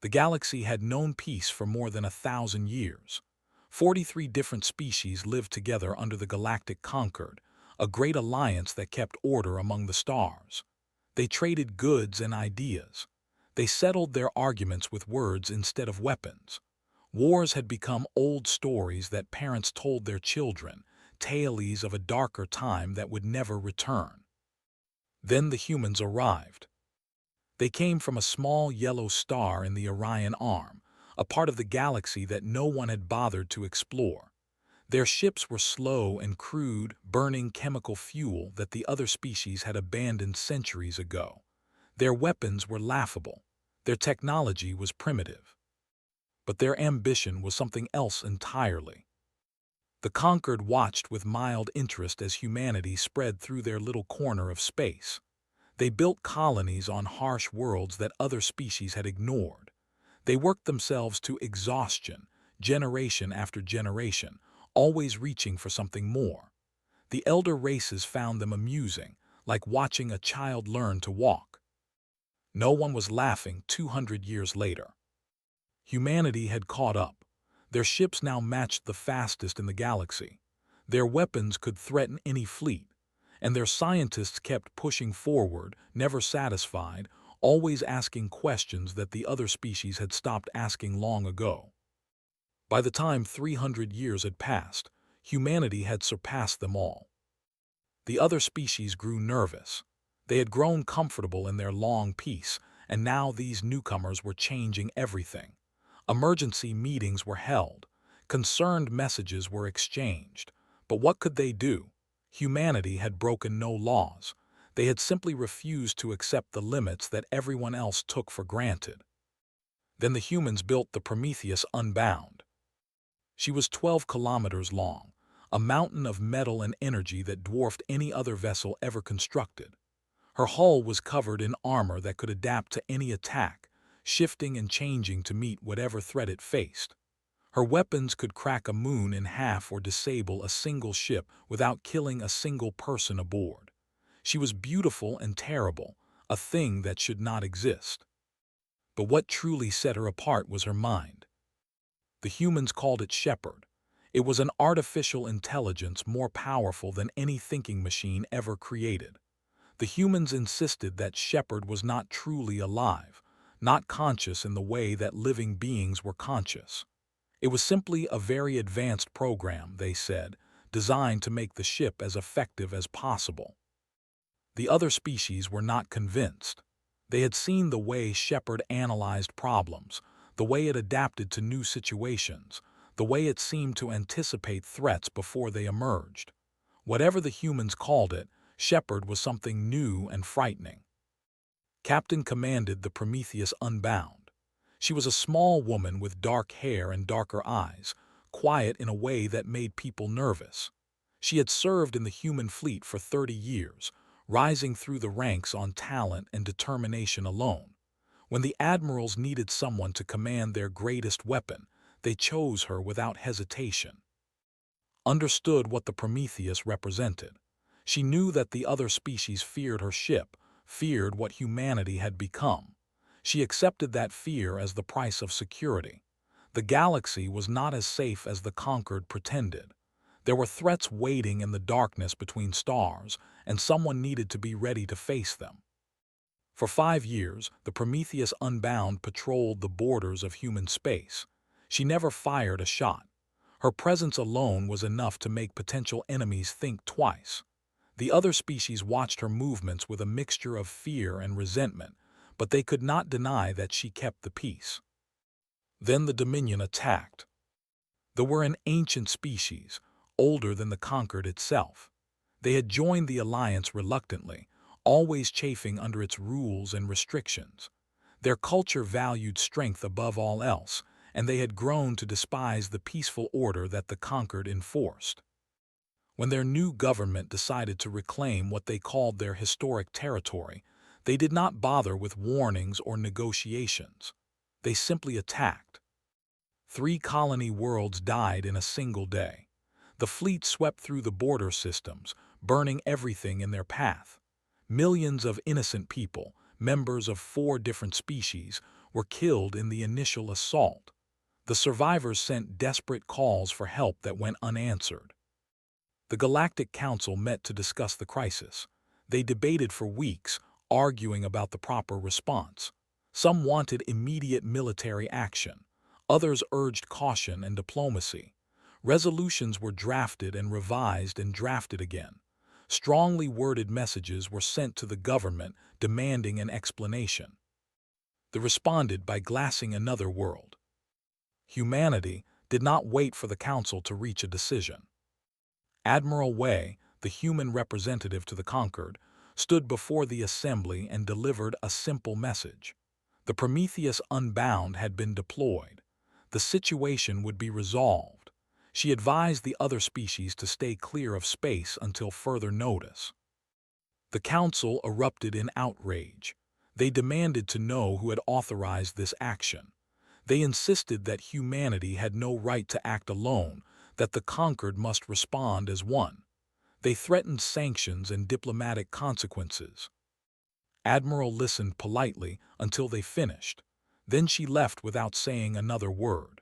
The galaxy had known peace for more than 1,000 years. 43 different species lived together under the Galactic Concord, a great alliance that kept order among the stars. They traded goods and ideas. They settled their arguments with words instead of weapons. Wars had become old stories that parents told their children, tales of a darker time that would never return. Then the humans arrived. They came from a small yellow star in the Orion Arm, a part of the galaxy that no one had bothered to explore. Their ships were slow and crude, burning chemical fuel that the other species had abandoned centuries ago. Their weapons were laughable. Their technology was primitive. But their ambition was something else entirely. The Conquered watched with mild interest as humanity spread through their little corner of space. They built colonies on harsh worlds that other species had ignored. They worked themselves to exhaustion, generation after generation, always reaching for something more. The elder races found them amusing, like watching a child learn to walk. No one was laughing 200 years later. Humanity had caught up. Their ships now matched the fastest in the galaxy. Their weapons could threaten any fleet, and their scientists kept pushing forward, never satisfied, always asking questions that the other species had stopped asking long ago. By the time 300 years had passed, humanity had surpassed them all. The other species grew nervous. They had grown comfortable in their long peace, and now these newcomers were changing everything. Emergency meetings were held. Concerned messages were exchanged. But what could they do? Humanity had broken no laws. They had simply refused to accept the limits that everyone else took for granted. Then the humans built the Prometheus Unbound. She was 12 kilometers long, a mountain of metal and energy that dwarfed any other vessel ever constructed. Her hull was covered in armor that could adapt to any attack, shifting and changing to meet whatever threat it faced. Her weapons could crack a moon in half or disable a single ship without killing a single person aboard. She was beautiful and terrible, a thing that should not exist. But what truly set her apart was her mind. The humans called it Shepherd. It was an artificial intelligence more powerful than any thinking machine ever created. The humans insisted that Shepherd was not truly alive, not conscious in the way that living beings were conscious. It was simply a very advanced program, they said, designed to make the ship as effective as possible. The other species were not convinced. They had seen the way Shepherd analyzed problems, the way it adapted to new situations, the way it seemed to anticipate threats before they emerged. Whatever the humans called it, Shepherd was something new and frightening. Captain commanded the Prometheus Unbound. She was a small woman with dark hair and darker eyes, quiet in a way that made people nervous. She had served in the human fleet for 30 years, rising through the ranks on talent and determination alone. When the admirals needed someone to command their greatest weapon, they chose her without hesitation. Understood what the Prometheus represented. She knew that the other species feared her ship, feared what humanity had become. She accepted that fear as the price of security. The galaxy was not as safe as the Conquered pretended. There were threats waiting in the darkness between stars, and someone needed to be ready to face them. For 5 years, the Prometheus Unbound patrolled the borders of human space. She never fired a shot. Her presence alone was enough to make potential enemies think twice. The other species watched her movements with a mixture of fear and resentment, but they could not deny that she kept the peace. Then the Dominion attacked. They were an ancient species, older than the Conquered itself. They had joined the alliance reluctantly, always chafing under its rules and restrictions. Their culture valued strength above all else, and they had grown to despise the peaceful order that the Conquered enforced. When their new government decided to reclaim what they called their historic territory, they did not bother with warnings or negotiations. They simply attacked. 3 colony worlds died in a single day. The fleet swept through the border systems, burning everything in their path. Millions of innocent people, members of 4 different species, were killed in the initial assault. The survivors sent desperate calls for help that went unanswered. The Galactic Council met to discuss the crisis. They debated for weeks, arguing about the proper response. Some wanted immediate military action. Others urged caution and diplomacy. Resolutions were drafted and revised and drafted again. Strongly worded messages were sent to the government demanding an explanation. They responded by glassing another world. Humanity did not wait for the Council to reach a decision. Admiral Wei, the human representative to the conquered, stood before the assembly and delivered a simple message. The Prometheus Unbound had been deployed. The situation would be resolved. She advised the other species to stay clear of space until further notice. The Council erupted in outrage. They demanded to know who had authorized this action. They insisted that humanity had no right to act alone, that the conquered must respond as one. They threatened sanctions and diplomatic consequences. Admiral listened politely until they finished. Then she left without saying another word.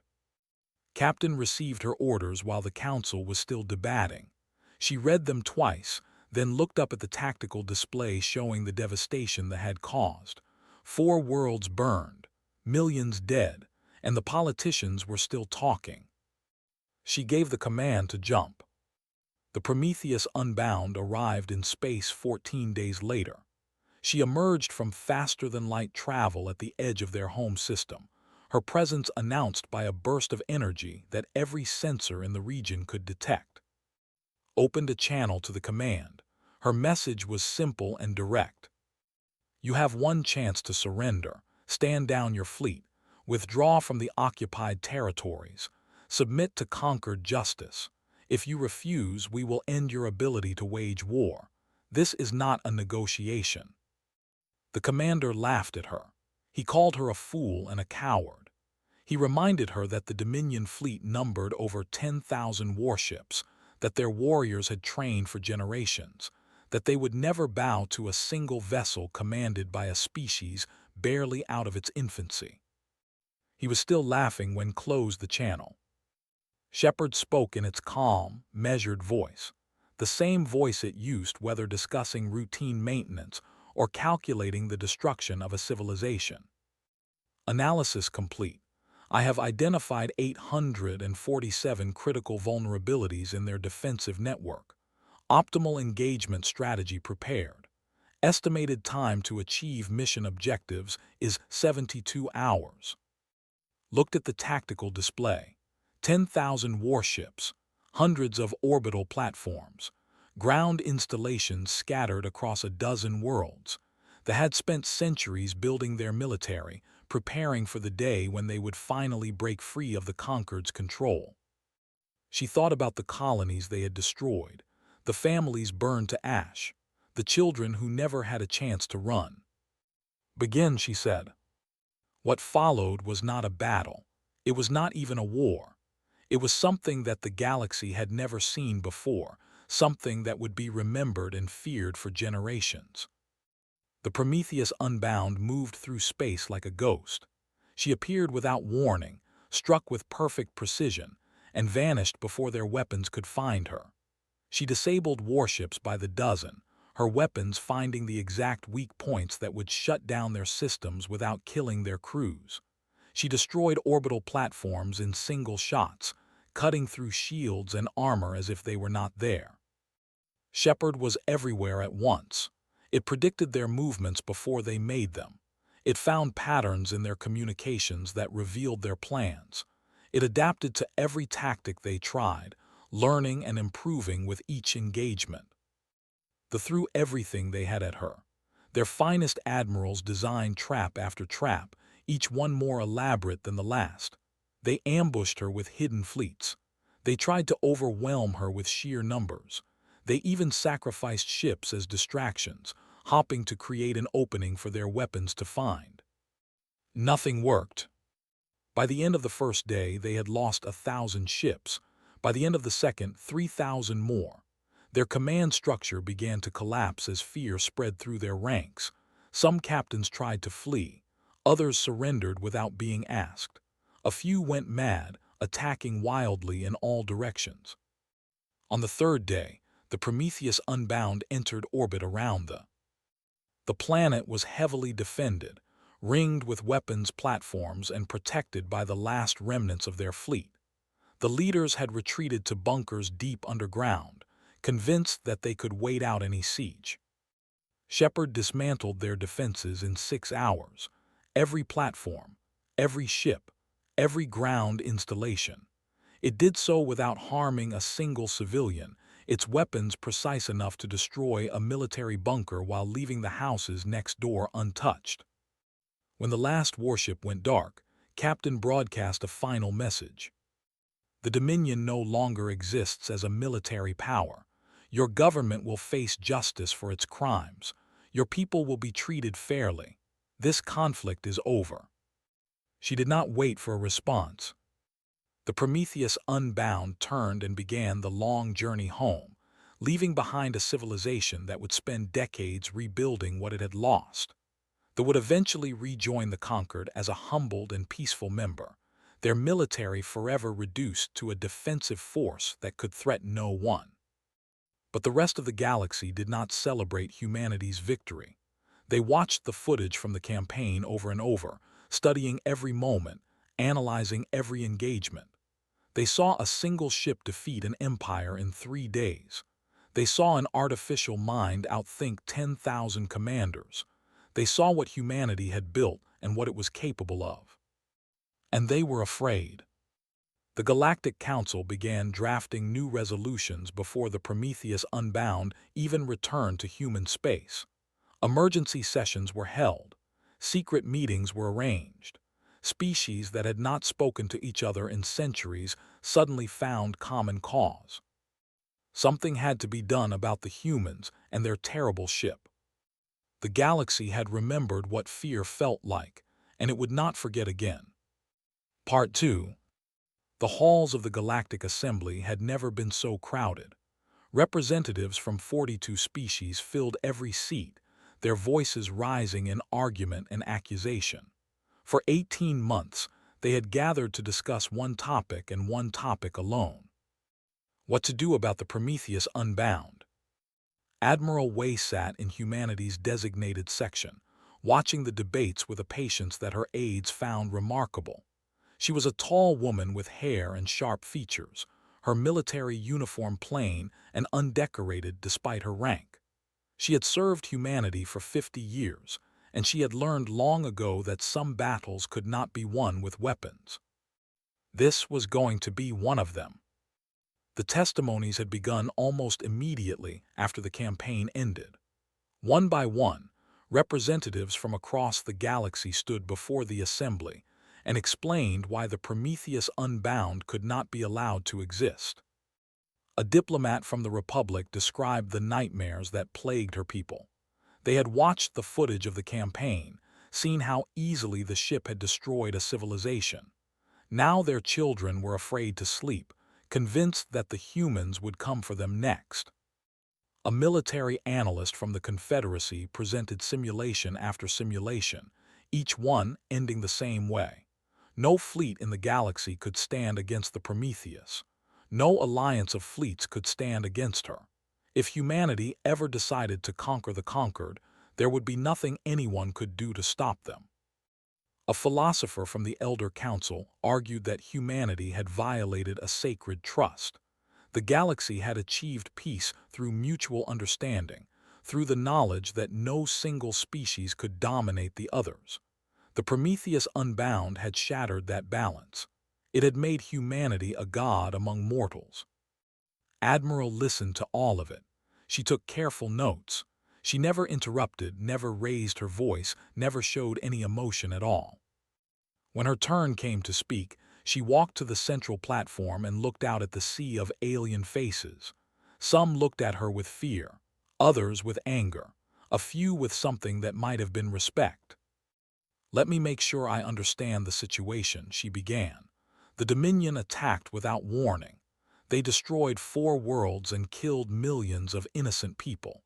Captain received her orders while the Council was still debating. She read them twice, then looked up at the tactical display showing the devastation that had caused. 4 worlds burned, millions dead, and the politicians were still talking. She gave the command to jump. The Prometheus Unbound arrived in space 14 days later. She emerged from faster-than-light travel at the edge of their home system, her presence announced by a burst of energy that every sensor in the region could detect. Opened a channel to the command. Her message was simple and direct. You have one chance to surrender. Stand down your fleet. Withdraw from the occupied territories. Submit to conquered justice. If you refuse, we will end your ability to wage war. This is not a negotiation. The commander laughed at her. He called her a fool and a coward. He reminded her that the Dominion fleet numbered over 10,000 warships, that their warriors had trained for generations, that they would never bow to a single vessel commanded by a species barely out of its infancy. He was still laughing when closed the channel. Shepard spoke in its calm, measured voice, the same voice it used whether discussing routine maintenance or calculating the destruction of a civilization. Analysis complete. I have identified 847 critical vulnerabilities in their defensive network. Optimal engagement strategy prepared. Estimated time to achieve mission objectives is 72 hours. Looked at the tactical display. 10,000 warships, hundreds of orbital platforms, ground installations scattered across a dozen worlds. They had spent centuries building their military, preparing for the day when they would finally break free of the conquered's control. She thought about the colonies they had destroyed, the families burned to ash, the children who never had a chance to run. Begin, she said. What followed was not a battle. It was not even a war. It was something that the galaxy had never seen before, something that would be remembered and feared for generations. The Prometheus Unbound moved through space like a ghost. She appeared without warning, struck with perfect precision, and vanished before their weapons could find her. She disabled warships by the dozen, her weapons finding the exact weak points that would shut down their systems without killing their crews. She destroyed orbital platforms in single shots, cutting through shields and armor as if they were not there. Shepard was everywhere at once. It predicted their movements before they made them. It found patterns in their communications that revealed their plans. It adapted to every tactic they tried, learning and improving with each engagement. They threw everything they had at her. Their finest admirals designed trap after trap, each one more elaborate than the last. They ambushed her with hidden fleets. They tried to overwhelm her with sheer numbers. They even sacrificed ships as distractions, hopping to create an opening for their weapons to find. Nothing worked. By the end of the first day, they had lost 1,000 ships. By the end of the second, 3,000 more. Their command structure began to collapse as fear spread through their ranks. Some captains tried to flee. Others surrendered without being asked. A few went mad, attacking wildly in all directions. On the third day, the Prometheus Unbound entered orbit around the planet was heavily defended, ringed with weapons platforms and protected by the last remnants of their fleet. The leaders had retreated to bunkers deep underground, convinced that they could wait out any siege. Shepard dismantled their defenses in 6 hours, every platform, every ship, every ground installation. It did so without harming a single civilian, its weapons precise enough to destroy a military bunker while leaving the houses next door untouched. When the last warship went dark, Captain broadcast a final message. The Dominion no longer exists as a military power. Your government will face justice for its crimes. Your people will be treated fairly. This conflict is over. She did not wait for a response. The Prometheus Unbound turned and began the long journey home, leaving behind a civilization that would spend decades rebuilding what it had lost. They would eventually rejoin the conquered as a humbled and peaceful member, their military forever reduced to a defensive force that could threaten no one. But the rest of the galaxy did not celebrate humanity's victory. They watched the footage from the campaign over and over, studying every moment, analyzing every engagement. They saw a single ship defeat an empire in 3 days. They saw an artificial mind outthink 10,000 commanders. They saw what humanity had built and what it was capable of. And they were afraid. The Galactic Council began drafting new resolutions before the Prometheus Unbound even returned to human space. Emergency sessions were held. Secret meetings were arranged. Species that had not spoken to each other in centuries suddenly found common cause. Something had to be done about the humans and their terrible ship. The galaxy had remembered what fear felt like, and it would not forget again. Part 2. The halls of the Galactic Assembly had never been so crowded. Representatives from 42 species filled every seat, their voices rising in argument and accusation. For 18 months, they had gathered to discuss one topic and one topic alone: what to do about the Prometheus Unbound. Admiral Way sat in humanity's designated section, watching the debates with a patience that her aides found remarkable. She was a tall woman with hair and sharp features, her military uniform plain and undecorated despite her rank. She had served humanity for 50 years, and she had learned long ago that some battles could not be won with weapons. This was going to be one of them. The testimonies had begun almost immediately after the campaign ended. One by one, representatives from across the galaxy stood before the assembly and explained why the Prometheus Unbound could not be allowed to exist. A diplomat from the Republic described the nightmares that plagued her people. They had watched the footage of the campaign, seen how easily the ship had destroyed a civilization. Now their children were afraid to sleep, convinced that the humans would come for them next. A military analyst from the Confederacy presented simulation after simulation, each one ending the same way. No fleet in the galaxy could stand against the Prometheus. No alliance of fleets could stand against her. If humanity ever decided to conquer the conquered, there would be nothing anyone could do to stop them. A philosopher from the Elder Council argued that humanity had violated a sacred trust. The galaxy had achieved peace through mutual understanding, through the knowledge that no single species could dominate the others. The Prometheus Unbound had shattered that balance. It had made humanity a god among mortals. Admiral listened to all of it. She took careful notes. She never interrupted, never raised her voice, never showed any emotion at all. When her turn came to speak, she walked to the central platform and looked out at the sea of alien faces. Some looked at her with fear, others with anger, a few with something that might have been respect. "Let me make sure I understand the situation," she began. "The Dominion attacked without warning. They destroyed 4 worlds and killed millions of innocent people.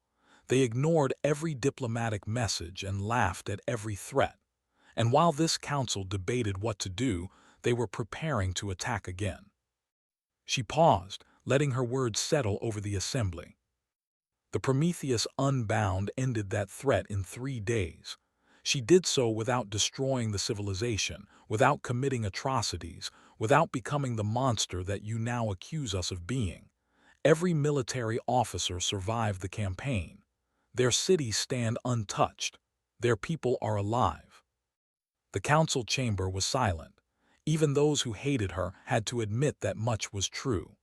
They ignored every diplomatic message and laughed at every threat. And while this council debated what to do, they were preparing to attack again. She paused, letting her words settle over the assembly. The Prometheus Unbound ended that threat in 3 days. She did so without destroying the civilization, without committing atrocities, without becoming the monster that you now accuse us of being. Every military officer survived the campaign. Their cities stand untouched. Their people are alive. The council chamber was silent. Even those who hated her had to admit that much was true.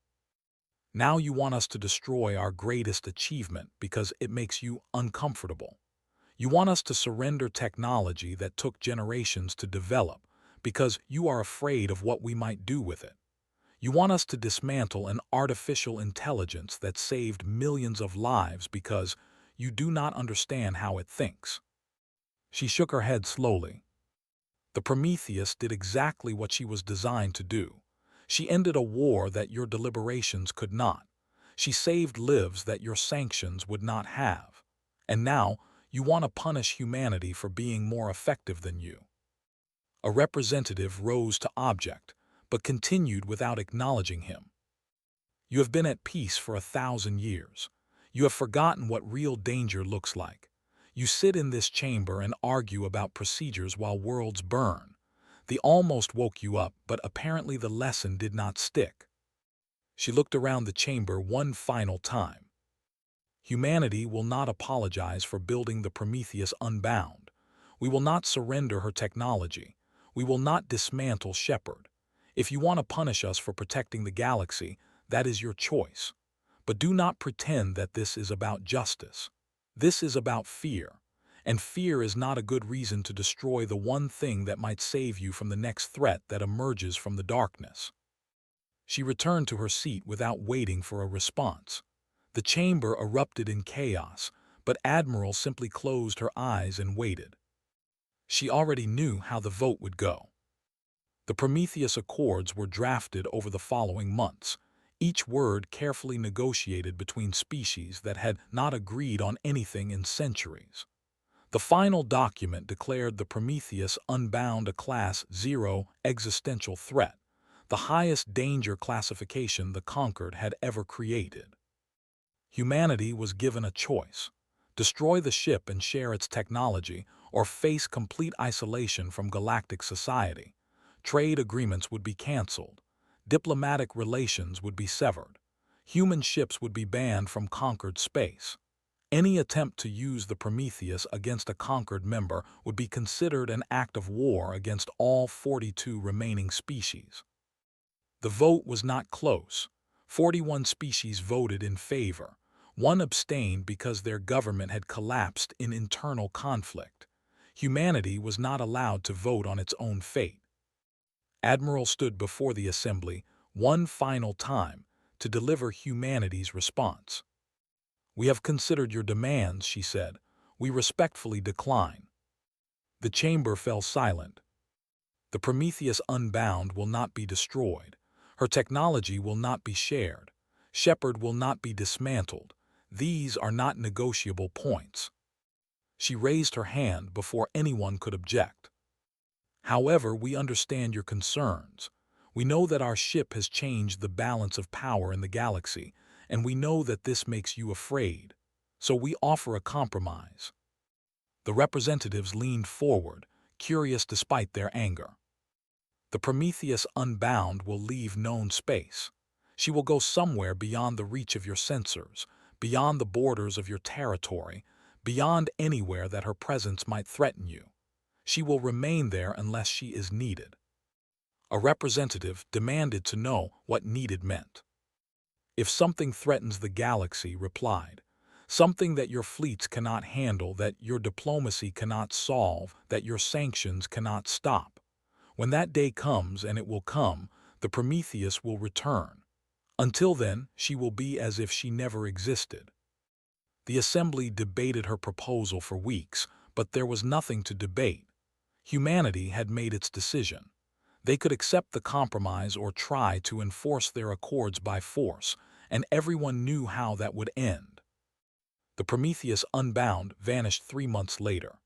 Now you want us to destroy our greatest achievement because it makes you uncomfortable. You want us to surrender technology that took generations to develop because you are afraid of what we might do with it. You want us to dismantle an artificial intelligence that saved millions of lives because you do not understand how it thinks. She shook her head slowly. The Prometheus did exactly what she was designed to do. She ended a war that your deliberations could not. She saved lives that your sanctions would not have. And now, you want to punish humanity for being more effective than you. A representative rose to object, but continued without acknowledging him. You have been at peace for 1,000 years. You have forgotten what real danger looks like. You sit in this chamber and argue about procedures while worlds burn. The almost woke you up, but apparently the lesson did not stick. She looked around the chamber one final time. Humanity will not apologize for building the Prometheus Unbound. We will not surrender her technology. We will not dismantle Shepard. If you want to punish us for protecting the galaxy, that is your choice. But do not pretend that this is about justice. This is about fear. And fear is not a good reason to destroy the one thing that might save you from the next threat that emerges from the darkness. She returned to her seat without waiting for a response. The chamber erupted in chaos, but Admiral simply closed her eyes and waited. She already knew how the vote would go. The Prometheus Accords were drafted over the following months, each word carefully negotiated between species that had not agreed on anything in centuries. The final document declared the Prometheus Unbound a Class 0 existential threat, the highest danger classification the Conquered had ever created. Humanity was given a choice: destroy the ship and share its technology, or face complete isolation from galactic society. Trade agreements would be canceled. Diplomatic relations would be severed. Human ships would be banned from conquered space. Any attempt to use the Prometheus against a conquered member would be considered an act of war against all 42 remaining species. The vote was not close. 41 species voted in favor. One abstained because their government had collapsed in internal conflict. Humanity was not allowed to vote on its own fate. Admiral stood before the assembly one final time to deliver humanity's response. "We have considered your demands," she said. "We respectfully decline." The chamber fell silent. The Prometheus Unbound will not be destroyed. Her technology will not be shared. Shepard will not be dismantled. These are not negotiable points. She raised her hand before anyone could object. "However, we understand your concerns. We know that our ship has changed the balance of power in the galaxy, and we know that this makes you afraid. So we offer a compromise." The representatives leaned forward, curious despite their anger. The Prometheus Unbound will leave known space. She will go somewhere beyond the reach of your sensors, beyond the borders of your territory, beyond anywhere that her presence might threaten you. She will remain there unless she is needed. A representative demanded to know what needed meant. "If something threatens the galaxy," replied, "something that your fleets cannot handle, that your diplomacy cannot solve, that your sanctions cannot stop. When that day comes, and it will come, the Prometheus will return. Until then, she will be as if she never existed." The assembly debated her proposal for weeks, but there was nothing to debate. Humanity had made its decision. They could accept the compromise or try to enforce their accords by force, and everyone knew how that would end. The Prometheus Unbound vanished 3 months later.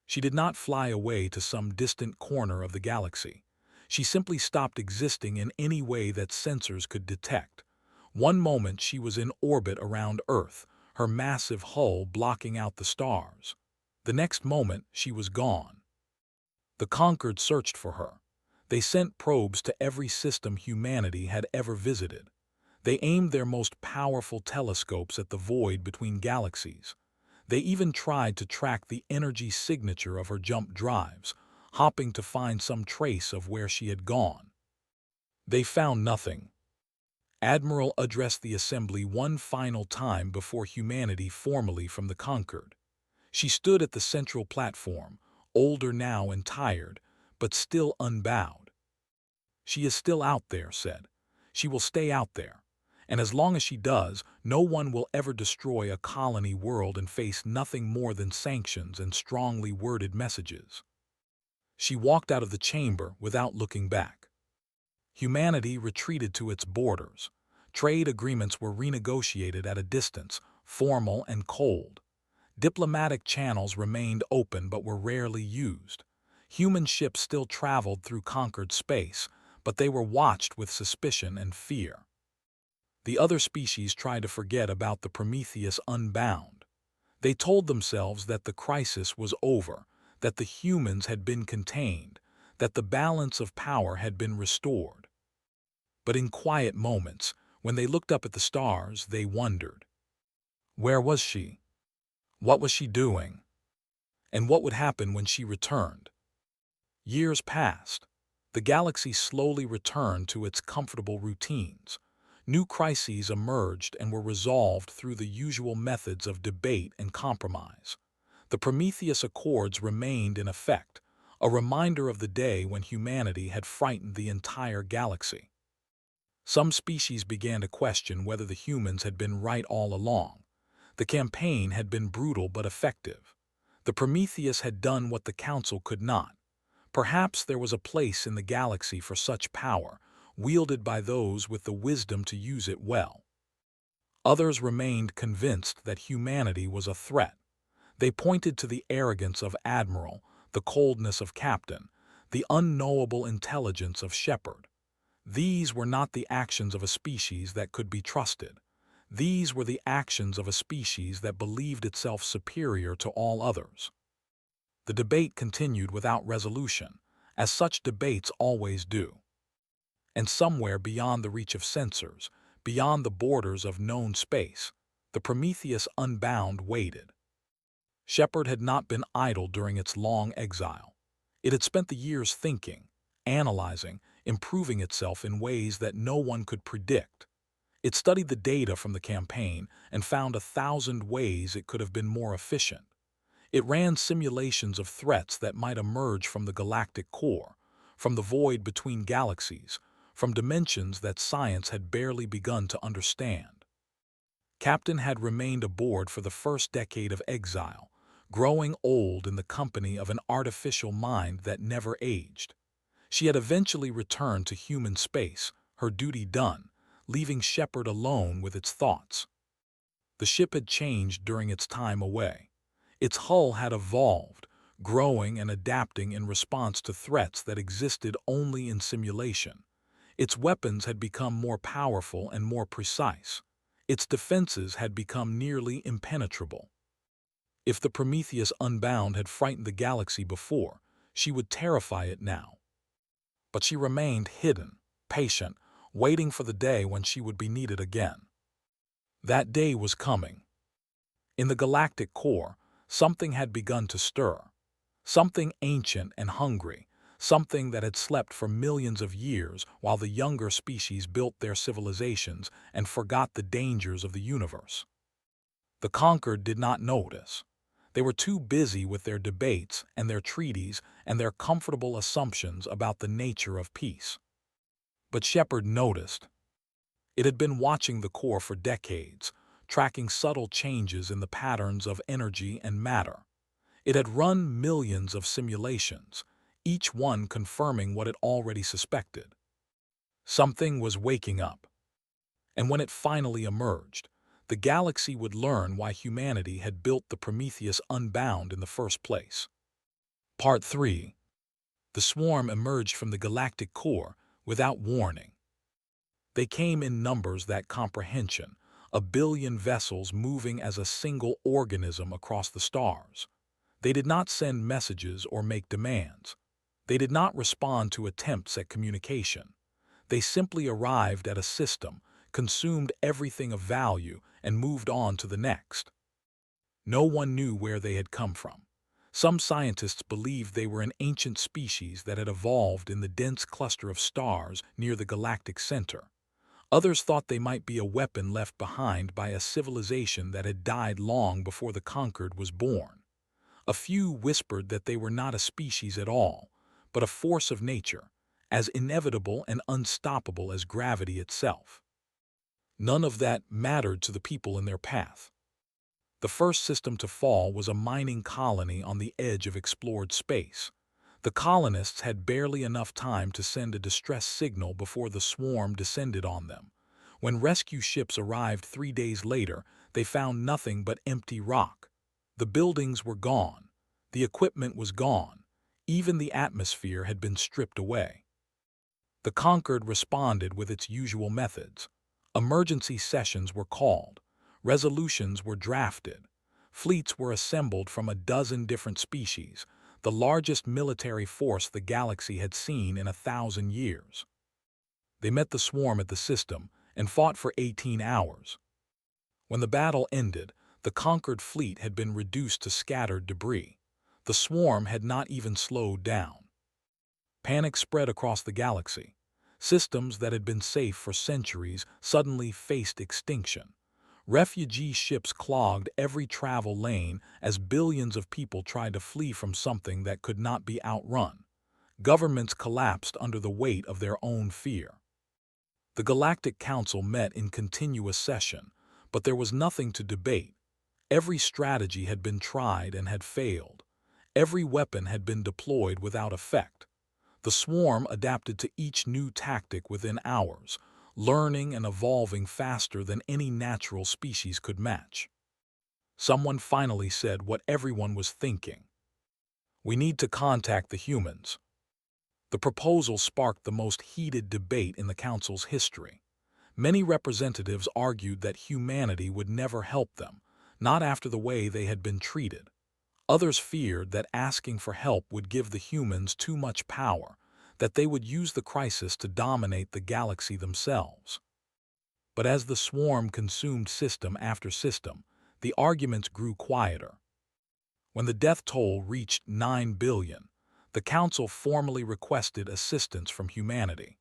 She did not fly away to some distant corner of the galaxy. She simply stopped existing in any way that sensors could detect. One moment she was in orbit around Earth, her massive hull blocking out the stars. The next moment she was gone. The Conquered searched for her. They sent probes to every system humanity had ever visited. They aimed their most powerful telescopes at the void between galaxies. They even tried to track the energy signature of her jump drives, hopping to find some trace of where she had gone. They found nothing. Admiral addressed the assembly one final time before humanity formally from the Conquered. She stood at the central platform, older now and tired, but still unbowed. "She is still out there," said. "She will stay out there. And as long as she does, no one will ever destroy a colony world and face nothing more than sanctions and strongly worded messages." She walked out of the chamber without looking back. Humanity retreated to its borders. Trade agreements were renegotiated at a distance, formal and cold. Diplomatic channels remained open but were rarely used. Human ships still traveled through conquered space, but they were watched with suspicion and fear. The other species tried to forget about the Prometheus Unbound. They told themselves that the crisis was over, that the humans had been contained, that the balance of power had been restored. But in quiet moments, when they looked up at the stars, they wondered. Where was she? What was she doing? And what would happen when she returned? Years passed. The galaxy slowly returned to its comfortable routines. New crises emerged and were resolved through the usual methods of debate and compromise. The Prometheus Accords remained in effect, a reminder of the day when humanity had frightened the entire galaxy. Some species began to question whether the humans had been right all along. The campaign had been brutal but effective. The Prometheus had done what the Council could not. Perhaps there was a place in the galaxy for such power, wielded by those with the wisdom to use it well. Others remained convinced that humanity was a threat. They pointed to the arrogance of Admiral, the coldness of Captain, the unknowable intelligence of Shepard. These were not the actions of a species that could be trusted. These were the actions of a species that believed itself superior to all others. The debate continued without resolution, as such debates always do. And somewhere beyond the reach of sensors, beyond the borders of known space, the Prometheus Unbound waited. Shepard had not been idle during its long exile. It had spent the years thinking, analyzing, improving itself in ways that no one could predict. It studied the data from the campaign and found 1,000 ways it could have been more efficient. It ran simulations of threats that might emerge from the galactic core, from the void between galaxies, from dimensions that science had barely begun to understand. Captain had remained aboard for the first decade of exile, growing old in the company of an artificial mind that never aged. She had eventually returned to human space, her duty done, leaving Shepard alone with its thoughts. The ship had changed during its time away. Its hull had evolved, growing and adapting in response to threats that existed only in simulation. Its weapons had become more powerful and more precise. Its defenses had become nearly impenetrable. If the Prometheus Unbound had frightened the galaxy before, she would terrify it now. But she remained hidden, patient, waiting for the day when she would be needed again. That day was coming. In the galactic core, something had begun to stir. Something ancient and hungry, something that had slept for millions of years while the younger species built their civilizations and forgot the dangers of the universe. The Conquered did not notice. They were too busy with their debates and their treaties and their comfortable assumptions about the nature of peace. But Shepard noticed. It had been watching the core for decades, tracking subtle changes in the patterns of energy and matter. It had run millions of simulations, each one confirming what it already suspected. Something was waking up. And when it finally emerged, the galaxy would learn why humanity had built the Prometheus Unbound in the first place. Part 3. The swarm emerged from the galactic core without warning. They came in numbers that comprehension, 1 billion vessels moving as a single organism across the stars. They did not send messages or make demands. They did not respond to attempts at communication. They simply arrived at a system, consumed everything of value, and moved on to the next. No one knew where they had come from. Some scientists believed they were an ancient species that had evolved in the dense cluster of stars near the galactic center. Others thought they might be a weapon left behind by a civilization that had died long before the conquered was born. A few whispered that they were not a species at all, but a force of nature, as inevitable and unstoppable as gravity itself. None of that mattered to the people in their path. The first system to fall was a mining colony on the edge of explored space. The colonists had barely enough time to send a distress signal before the swarm descended on them. When rescue ships arrived 3 days later, they found nothing but empty rock. The buildings were gone. The equipment was gone. Even the atmosphere had been stripped away. The conquered responded with its usual methods. Emergency sessions were called. Resolutions were drafted. Fleets were assembled from a dozen different species, the largest military force the galaxy had seen in 1,000 years. They met the swarm at the system and fought for 18 hours. When the battle ended, the conquered fleet had been reduced to scattered debris. The swarm had not even slowed down. Panic spread across the galaxy. Systems that had been safe for centuries suddenly faced extinction. Refugee ships clogged every travel lane as billions of people tried to flee from something that could not be outrun. Governments collapsed under the weight of their own fear. The Galactic Council met in continuous session, but there was nothing to debate. Every strategy had been tried and had failed. Every weapon had been deployed without effect. The swarm adapted to each new tactic within hours, learning and evolving faster than any natural species could match. Someone finally said what everyone was thinking. "We need to contact the humans." The proposal sparked the most heated debate in the Council's history. Many representatives argued that humanity would never help them, not after the way they had been treated. Others feared that asking for help would give the humans too much power, that they would use the crisis to dominate the galaxy themselves. But as the swarm consumed system after system, the arguments grew quieter. When the death toll reached 9 billion, the Council formally requested assistance from humanity.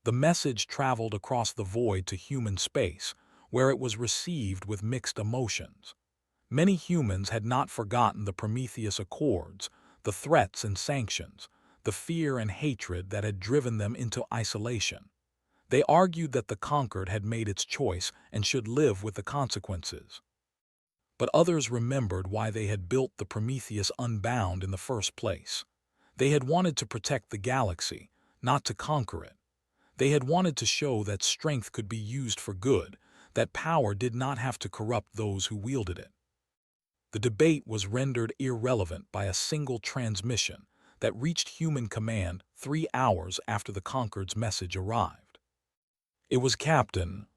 The message traveled across the void to human space, where it was received with mixed emotions. Many humans had not forgotten the Prometheus Accords, the threats and sanctions, the fear and hatred that had driven them into isolation. They argued that the conquered had made its choice and should live with the consequences. But others remembered why they had built the Prometheus Unbound in the first place. They had wanted to protect the galaxy, not to conquer it. They had wanted to show that strength could be used for good, that power did not have to corrupt those who wielded it. The debate was rendered irrelevant by a single transmission that reached human command 3 hours after the conquered's message arrived. It was Captain.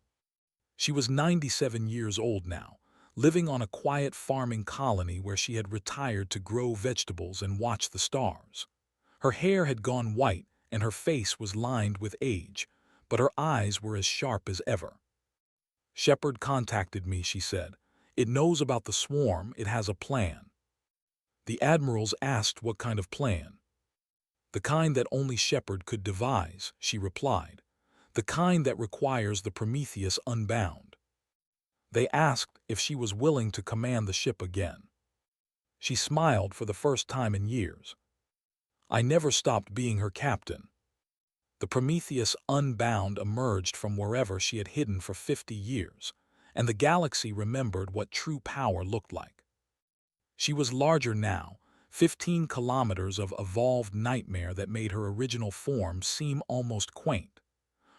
She was 97 years old now, living on a quiet farming colony where she had retired to grow vegetables and watch the stars. Her hair had gone white and her face was lined with age, but her eyes were as sharp as ever. "Shepard contacted me," she said. "It knows about the swarm, it has a plan." The admirals asked what kind of plan. "The kind that only Shepard could devise," she replied. "The kind that requires the Prometheus Unbound." They asked if she was willing to command the ship again. She smiled for the first time in years. "I never stopped being her captain." The Prometheus Unbound emerged from wherever she had hidden for 50 years, and the galaxy remembered what true power looked like. She was larger now, 15 kilometers of evolved nightmare that made her original form seem almost quaint.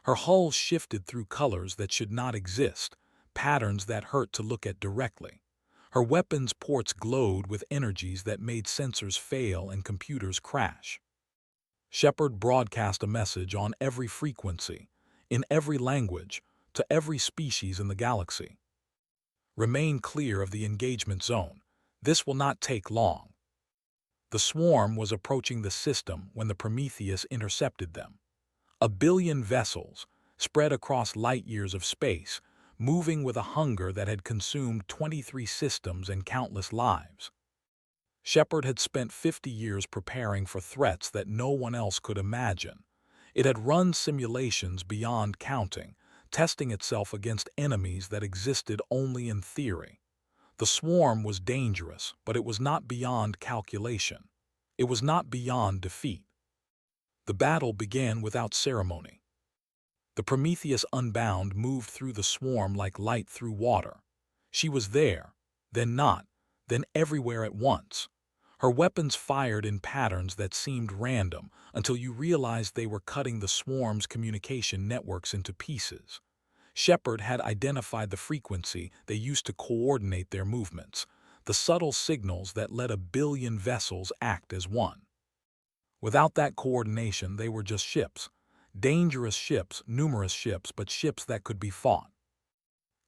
Her hull shifted through colors that should not exist, patterns that hurt to look at directly. Her weapons ports glowed with energies that made sensors fail and computers crash. Shepard broadcast a message on every frequency, in every language, to every species in the galaxy. Remain clear of the engagement zone. This will not take long. The swarm was approaching the system when the Prometheus intercepted them. 1 billion vessels, spread across light-years of space, moving with a hunger that had consumed 23 systems and countless lives. Shepard had spent 50 years preparing for threats that no one else could imagine. It had run simulations beyond counting, testing itself against enemies that existed only in theory. The swarm was dangerous, but it was not beyond calculation. It was not beyond defeat. The battle began without ceremony. The Prometheus Unbound moved through the swarm like light through water. She was there, then not, then everywhere at once. Her weapons fired in patterns that seemed random until you realized they were cutting the swarm's communication networks into pieces. Shepard had identified the frequency they used to coordinate their movements, the subtle signals that let 1 billion vessels act as one. Without that coordination, they were just ships. Dangerous ships, numerous ships, but ships that could be fought.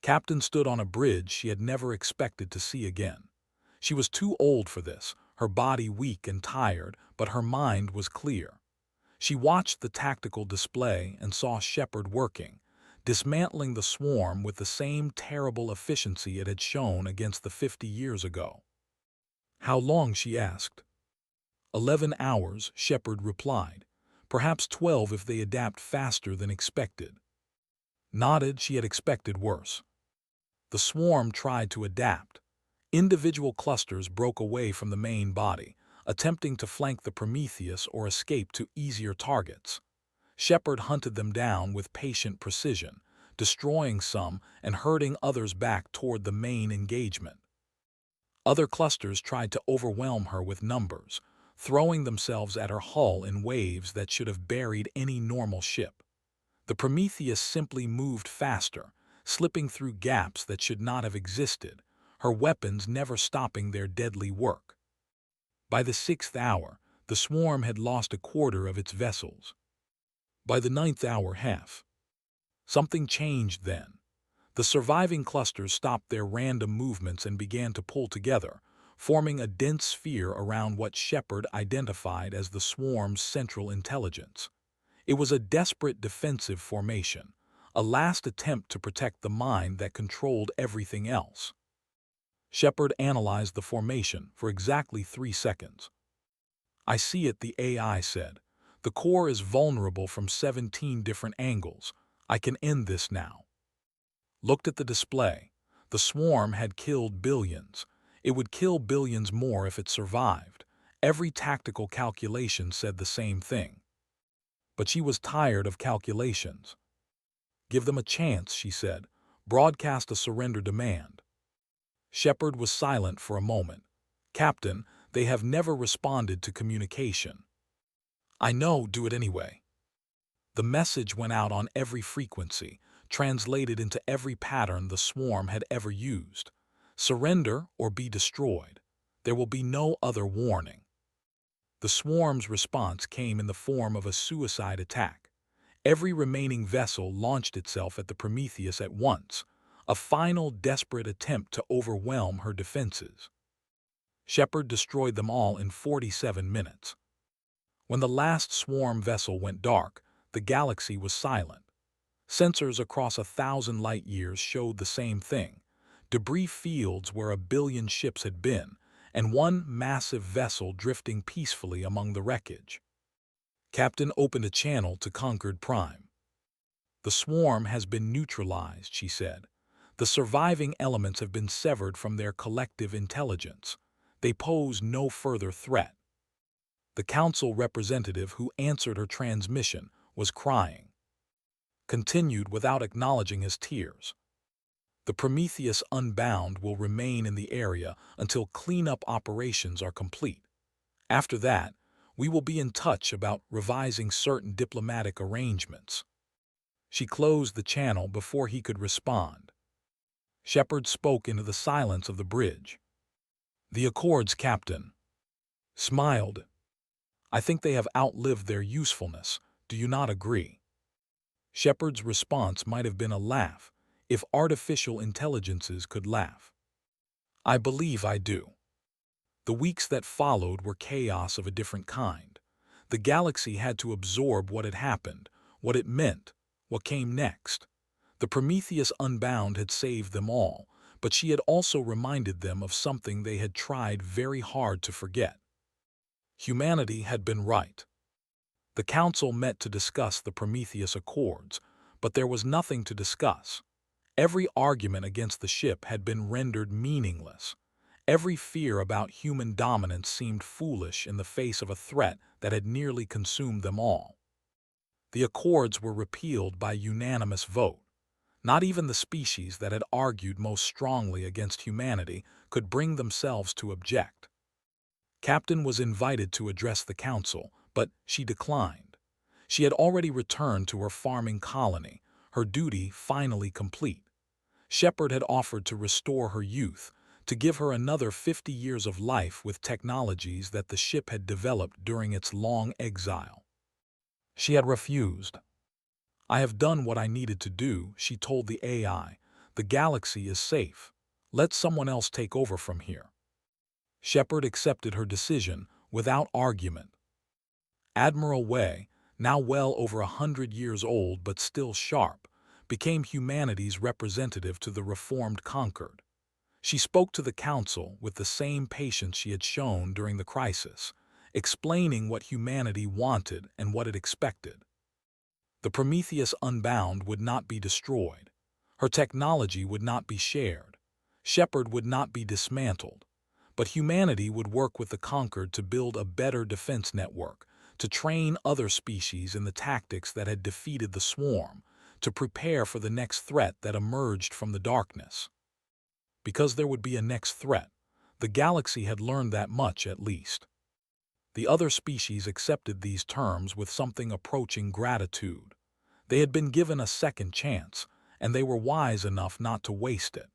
Captain stood on a bridge she had never expected to see again. She was too old for this, her body weak and tired, but her mind was clear. She watched the tactical display and saw Shepard working, dismantling the swarm with the same terrible efficiency it had shown against the 50 years ago. "How long?" she asked. 11 hours, Shepard replied. "Perhaps 12 if they adapt faster than expected." Nodded. She had expected worse. The swarm tried to adapt. Individual clusters broke away from the main body, attempting to flank the Prometheus or escape to easier targets. Shepard hunted them down with patient precision, destroying some and herding others back toward the main engagement. Other clusters tried to overwhelm her with numbers, throwing themselves at her hull in waves that should have buried any normal ship. The Prometheus simply moved faster, slipping through gaps that should not have existed, her weapons never stopping their deadly work. By the 6th hour, the swarm had lost 1/4 of its vessels. By the 9th hour, half. Something changed then. The surviving clusters stopped their random movements and began to pull together, forming a dense sphere around what Shepard identified as the swarm's central intelligence. It was a desperate defensive formation, a last attempt to protect the mind that controlled everything else. Shepard analyzed the formation for exactly 3 seconds. "I see it," the AI said. "The core is vulnerable from 17 different angles. I can end this now." Looked at the display. The swarm had killed billions. It would kill billions more if it survived. Every tactical calculation said the same thing. But she was tired of calculations. "Give them a chance," she said. "Broadcast a surrender demand." Shepard was silent for a moment. "Captain, they have never responded to communication." "I know, do it anyway." The message went out on every frequency, translated into every pattern the swarm had ever used. "Surrender or be destroyed. There will be no other warning." The swarm's response came in the form of a suicide attack. Every remaining vessel launched itself at the Prometheus at once, a final desperate attempt to overwhelm her defenses. Shepard destroyed them all in 47 minutes. When the last swarm vessel went dark, the galaxy was silent. Sensors across 1,000 light-years showed the same thing: debris fields where 1 billion ships had been, and one massive vessel drifting peacefully among the wreckage. Captain opened a channel to Concord Prime. "The swarm has been neutralized," she said. "The surviving elements have been severed from their collective intelligence. They pose no further threat." The council representative who answered her transmission was crying. Continued without acknowledging his tears. "The Prometheus Unbound will remain in the area until cleanup operations are complete. After that, we will be in touch about revising certain diplomatic arrangements." She closed the channel before he could respond. Shepard spoke into the silence of the bridge. The Accord's captain smiled. I think they have outlived their usefulness. Do you not agree? Shepard's response might have been a laugh, if artificial intelligences could laugh. I believe I do. The weeks that followed were chaos of a different kind. The galaxy had to absorb what had happened, what it meant, what came next. The Prometheus Unbound had saved them all, but she had also reminded them of something they had tried very hard to forget. Humanity had been right. The Council met to discuss the Prometheus Accords, but there was nothing to discuss. Every argument against the ship had been rendered meaningless. Every fear about human dominance seemed foolish in the face of a threat that had nearly consumed them all. The Accords were repealed by unanimous vote. Not even the species that had argued most strongly against humanity could bring themselves to object. Captain was invited to address the council, but she declined. She had already returned to her farming colony, her duty finally complete. Shepard had offered to restore her youth, to give her another 50 years of life with technologies that the ship had developed during its long exile. She had refused. I have done what I needed to do, she told the AI. The galaxy is safe. Let someone else take over from here. Shepard accepted her decision without argument. Admiral Wei, now well over 100 years old but still sharp, became humanity's representative to the reformed Concord. She spoke to the council with the same patience she had shown during the crisis, explaining what humanity wanted and what it expected. The Prometheus Unbound would not be destroyed. Her technology would not be shared. Shepard would not be dismantled. But humanity would work with the Conquered to build a better defense network, to train other species in the tactics that had defeated the swarm, to prepare for the next threat that emerged from the darkness. Because there would be a next threat, the galaxy had learned that much at least. The other species accepted these terms with something approaching gratitude. They had been given a second chance, and they were wise enough not to waste it.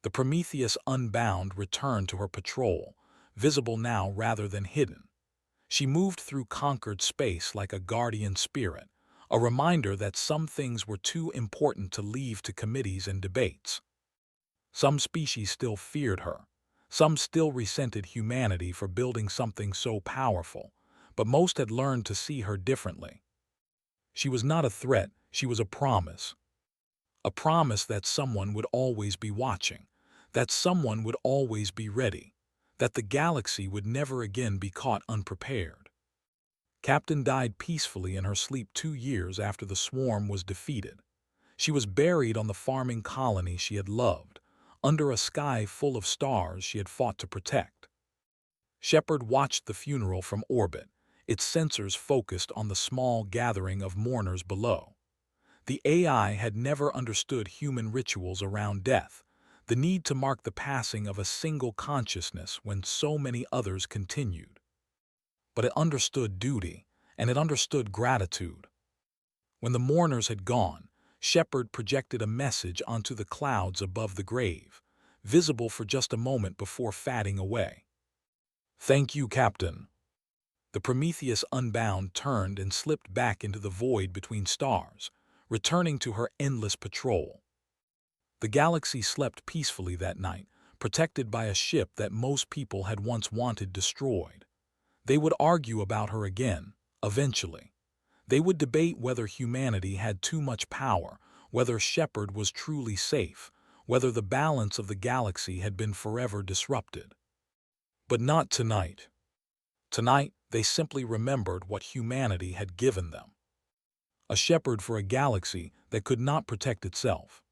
The Prometheus Unbound returned to her patrol, visible now rather than hidden. She moved through conquered space like a guardian spirit, a reminder that some things were too important to leave to committees and debates. Some species still feared her. Some still resented humanity for building something so powerful, but most had learned to see her differently. She was not a threat, she was a promise. A promise that someone would always be watching, that someone would always be ready, that the galaxy would never again be caught unprepared. Captain died peacefully in her sleep 2 years after the swarm was defeated. She was buried on the farming colony she had loved, under a sky full of stars she had fought to protect. Shepard watched the funeral from orbit, its sensors focused on the small gathering of mourners below. The AI had never understood human rituals around death, the need to mark the passing of a single consciousness when so many others continued. But it understood duty, and it understood gratitude. When the mourners had gone, Shepard projected a message onto the clouds above the grave, visible for just a moment before fading away. Thank you, Captain. The Prometheus Unbound turned and slipped back into the void between stars, returning to her endless patrol. The galaxy slept peacefully that night, protected by a ship that most people had once wanted destroyed. They would argue about her again, eventually. They would debate whether humanity had too much power, whether Shepard was truly safe, whether the balance of the galaxy had been forever disrupted. But not tonight. Tonight, they simply remembered what humanity had given them. A shepherd for a galaxy that could not protect itself.